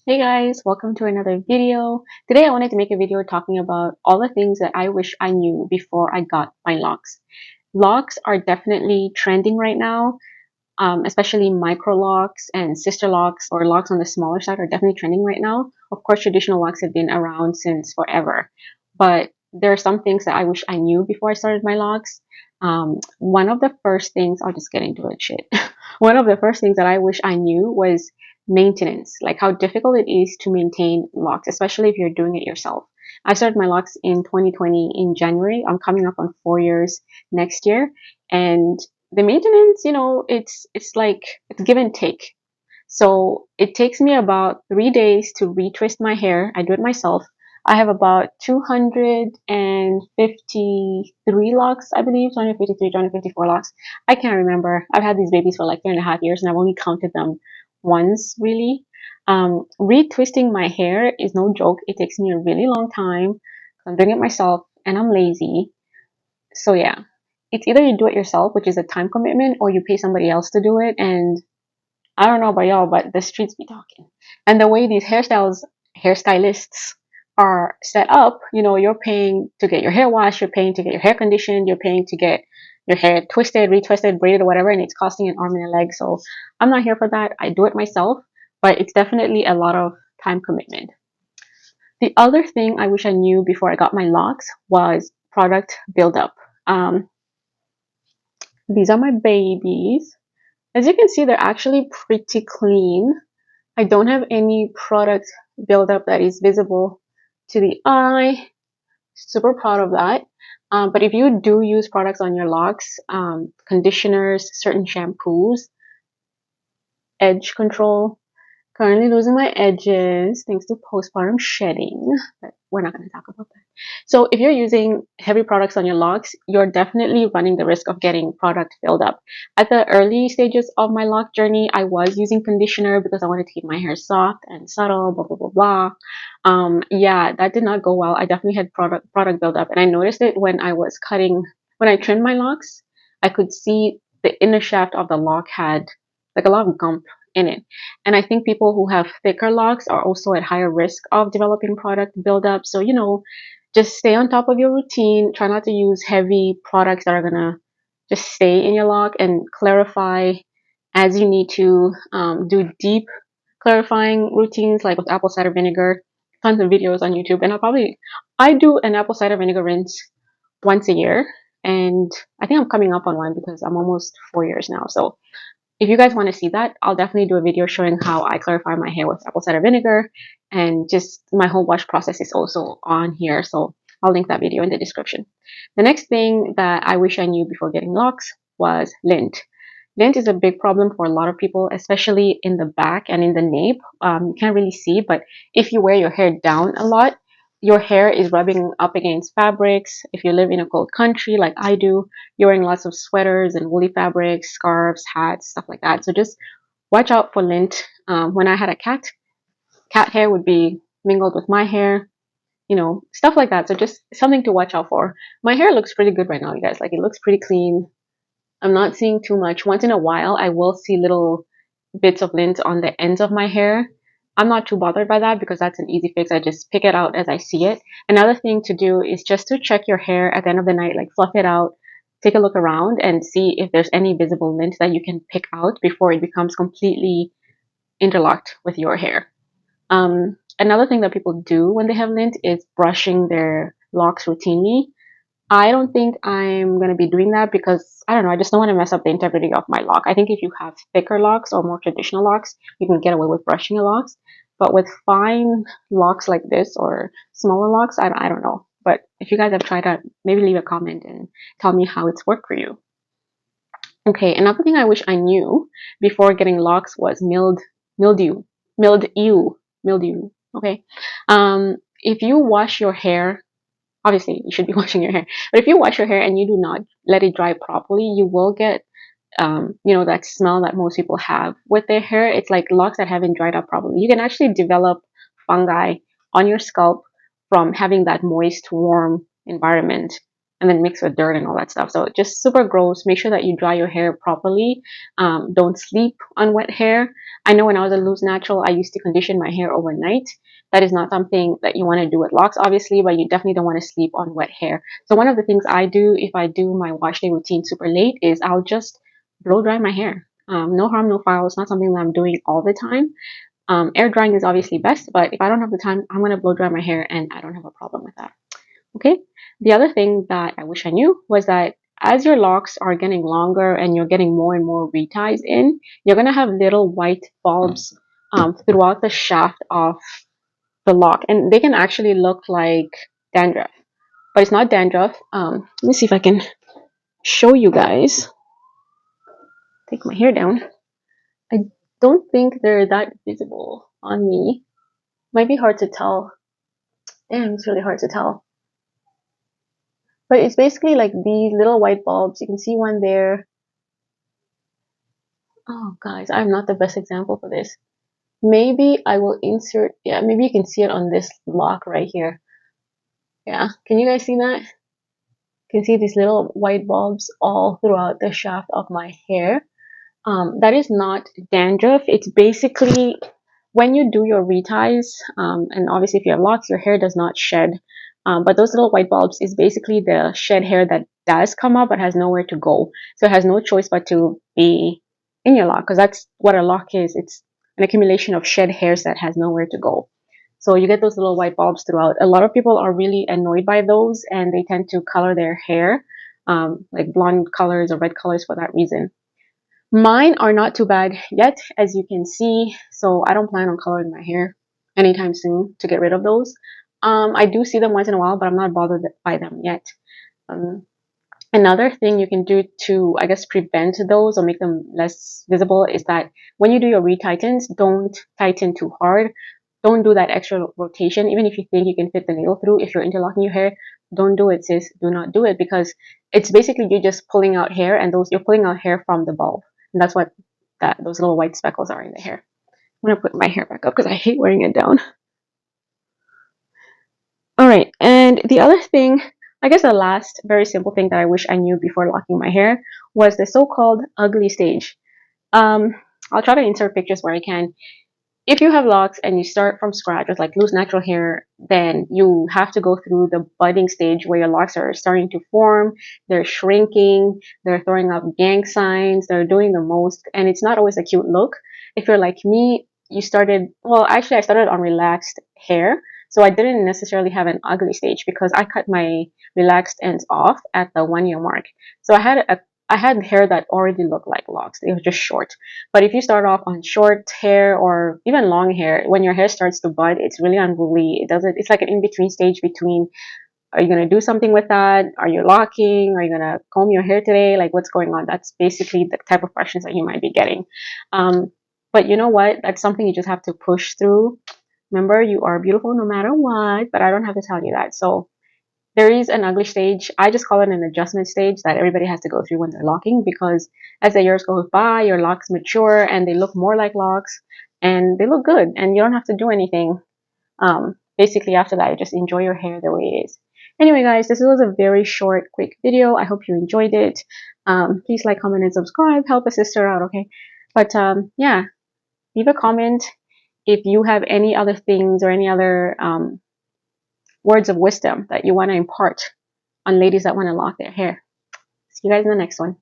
Hey guys, welcome to another video. Today I wanted to make a video talking about all the things that I wish I knew before I got my locks. Locks are definitely trending right now, especially micro locks and sister locks or locks on the smaller side are definitely trending right now. Of course, traditional locks have been around since forever, but there are some things that I wish I knew before I started my locks. One of the first things, I'll just get into it, shit. One of the first things that I wish I knew was maintenance, like how difficult it is to maintain locks, especially if you're doing it yourself. I started my locks in 2020 in January. I'm coming up on 4 years next year, and the maintenance, it's like it's give and take. So it takes me about 3 days to retwist my hair. I do it myself. I have about 253 locks, I believe, 253, 254 locks. I can't remember. I've had these babies for like 3.5 years and I've only counted them once, really. Retwisting my hair is no joke. It takes me a really long time. I'm doing it myself and I'm lazy. So yeah, it's either you do it yourself, which is a time commitment, or you pay somebody else to do it. And I don't know about y'all, but the streets be talking. And the way these hairstylists are set up, you're paying to get your hair washed, you're paying to get your hair conditioned, you're paying to get your hair twisted, retwisted, braided, or whatever, and it's costing an arm and a leg. So I'm not here for that. I do it myself, but it's definitely a lot of time commitment. The other thing I wish I knew before I got my locks was product buildup. Um, these are my babies. As you can see, they're actually pretty clean. I don't have any product buildup that is visible to the eye. Super proud of that. But if you do use products on your locks, conditioners, certain shampoos, edge control, currently losing my edges thanks to postpartum shedding, but we're not going to talk about that. So if you're using heavy products on your locks, you're definitely running the risk of getting product buildup. At the early stages of my lock journey, I was using conditioner because I wanted to keep my hair soft and subtle, blah, blah, blah, blah. Yeah, that did not go well. I definitely had product buildup, and I noticed it when when I trimmed my locks. I could see the inner shaft of the lock had like a lot of gump in it. And I think people who have thicker locks are also at higher risk of developing product buildup. So, just stay on top of your routine. Try not to use heavy products that are going to just stay in your lock, and clarify as you need to. Do deep clarifying routines like with apple cider vinegar. Tons of videos on YouTube. And I do an apple cider vinegar rinse once a year. And I think I'm coming up on one because I'm almost 4 years now. So if you guys want to see that, I'll definitely do a video showing how I clarify my hair with apple cider vinegar, and just my whole wash process is also on here. So I'll link that video in the description. The next thing that I wish I knew before getting locks was lint. Lint is a big problem for a lot of people, especially in the back and in the nape. You can't really see, but if you wear your hair down a lot, your hair is rubbing up against fabrics. If you live in a cold country like I do, you're wearing lots of sweaters and woolly fabrics, scarves, hats, stuff like that. So just watch out for lint. When I had a cat hair would be mingled with my hair, stuff like that. So just something to watch out for. My hair looks pretty good right now, you guys. Like, it looks pretty clean. I'm not seeing too much. Once in a while, I will see little bits of lint on the ends of my hair. I'm not too bothered by that because that's an easy fix. I just pick it out as I see it. Another thing to do is just to check your hair at the end of the night, like fluff it out, take a look around and see if there's any visible lint that you can pick out before it becomes completely interlocked with your hair. Another thing that people do when they have lint is brushing their locks routinely. I don't think I'm going to be doing that because I don't know. I just don't want to mess up the integrity of my lock. I think if you have thicker locks or more traditional locks, you can get away with brushing your locks. But with fine locks like this or smaller locks, I don't know. But if you guys have tried that, maybe leave a comment and tell me how it's worked for you. Okay, another thing I wish I knew before getting locks was mildew, mildew. Okay, if you wash your hair, obviously you should be washing your hair, but if you wash your hair and you do not let it dry properly, you will get that smell that most people have with their hair. It's like locks that haven't dried up properly. You can actually develop fungi on your scalp from having that moist, warm environment and then mixed with dirt and all that stuff. So just super gross. Make sure that you dry your hair properly. Don't sleep on wet hair. I know when I was a loose natural, I used to condition my hair overnight. That is not something that you want to do with locks, obviously, but you definitely don't want to sleep on wet hair. So one of the things I do if I do my wash day routine super late is I'll just blow dry my hair. No harm, no foul. It's not something that I'm doing all the time. Air drying is obviously best, but if I don't have the time, I'm going to blow dry my hair and I don't have a problem with that. Okay. The other thing that I wish I knew was that as your locks are getting longer and you're getting more and more reties in, you're going to have little white bulbs throughout the shaft of the lock. And they can actually look like dandruff, but it's not dandruff. Let me see if I can show you guys. Take my hair down. I don't think they're that visible on me. Might be hard to tell. Damn, it's really hard to tell. But it's basically like these little white bulbs. You can see one there. Oh, guys, I'm not the best example for this. Maybe I will insert, yeah, maybe you can see it on this lock right here. Yeah, can you guys see that? You can see these little white bulbs all throughout the shaft of my hair. That is not dandruff. It's basically when you do your reties, and obviously if you have locks, your hair does not shed. But those little white bulbs is basically the shed hair that does come up but has nowhere to go. So it has no choice but to be in your lock because that's what a lock is. It's an accumulation of shed hairs that has nowhere to go. So you get those little white bulbs throughout. A lot of people are really annoyed by those and they tend to color their hair, like blonde colors or red colors for that reason. Mine are not too bad yet, as you can see, so I don't plan on coloring my hair anytime soon to get rid of those. I do see them once in a while, but I'm not bothered by them yet. Um, Another thing you can do to, I guess, prevent those or make them less visible is that when you do your retightens, don't tighten too hard. Don't do that extra rotation, even if you think you can fit the needle through. If you're interlocking your hair, don't do it, sis. Do not do it because it's basically you just pulling out hair, and you're pulling out hair from the bulb, and that's what those little white speckles are in the hair. I'm gonna put my hair back up because I hate wearing it down. All right, and the other thing, I guess the last very simple thing that I wish I knew before locking my hair was the so-called ugly stage. Um, I'll try to insert pictures where I can. If you have locks and you start from scratch with like loose natural hair, then you have to go through the budding stage where your locks are starting to form, they're shrinking, they're throwing up gang signs, they're doing the most, and it's not always a cute look. If you're like me, you started, well, actually, I started on relaxed hair, so I didn't necessarily have an ugly stage because I cut my relaxed ends off at the 1 year mark. So I had hair that already looked like locks. It was just short. But if you start off on short hair or even long hair, when your hair starts to bud, it's really unruly. It's like an in-between stage between, are you going to do something with that? Are you locking? Are you going to comb your hair today? Like what's going on? That's basically the type of questions that you might be getting. But you know what? That's something you just have to push through. Remember, you are beautiful no matter what, but I don't have to tell you that. So there is an ugly stage. I just call it an adjustment stage that everybody has to go through when they're locking because as the years go by, your locks mature and they look more like locks and they look good and you don't have to do anything. Basically after that, you just enjoy your hair the way it is. Anyway, guys, this was a very short, quick video. I hope you enjoyed it. Please like, comment, and subscribe. Help a sister out, okay? But yeah, leave a comment if you have any other things or any other words of wisdom that you want to impart on ladies that want to lock their hair. See you guys in the next one.